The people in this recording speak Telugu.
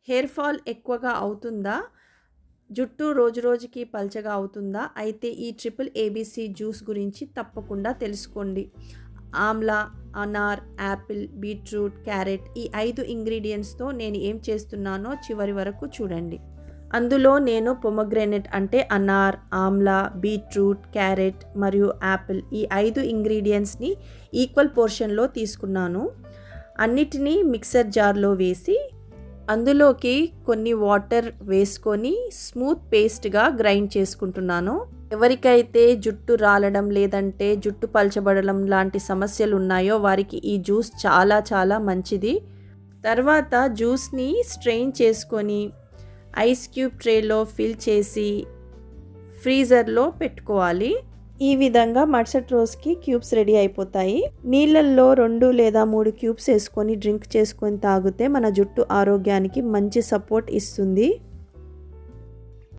హెయిర్ ఫాల్ ఎక్కువగా అవుతుందా? జుట్టు రోజు రోజుకి పల్చగా అవుతుందా? అయితే ఈ ట్రిపుల్ ఏబీసీ జ్యూస్ గురించి తప్పకుండా తెలుసుకోండి. ఆమ్లా, అనార్, యాపిల్, బీట్రూట్, క్యారెట్ ఈ 5 ఇంగ్రీడియెంట్స్‌తో నేను ఏం చేస్తున్నానో చివరి వరకు చూడండి. అందులో నేను పొమోగ్రానేట్ అంటే అనార్, ఆమ్లా, బీట్రూట్, క్యారెట్ మరియు యాపిల్ ఈ 5 ఇంగ్రీడియెంట్స్‌ని ఈక్వల్ పోర్షన్‌లో తీసుకున్నాను. అన్నిటినీ మిక్సర్ జార్‌లో వేసి అందులోకి కొన్ని వాటర్ వేసుకొని స్మూత్ పేస్ట్‌గా గ్రైండ్ చేసుకుంటున్నాను. ఎవరికైతే జుట్టు రాలడం లేదంటే జుట్టు పలచబడడం లాంటి సమస్యలు ఉన్నాయో వారికి ఈ జ్యూస్ చాలా చాలా మంచిది. తర్వాత జ్యూస్‌ని స్ట్రెయిన్ చేసుకొని ఐస్ క్యూబ్ ట్రేలో ఫిల్ చేసి ఫ్రీజర్‌లో పెట్టుకోవాలి. ఈ విధంగా మరుసటి రోజుకి క్యూబ్స్ రెడీ అయిపోతాయి. నీళ్ళల్లో 2 లేదా 3 క్యూబ్స్ వేసుకొని డ్రింక్ చేసుకొని తాగితే మన జుట్టు ఆరోగ్యానికి మంచి సపోర్ట్ ఇస్తుంది.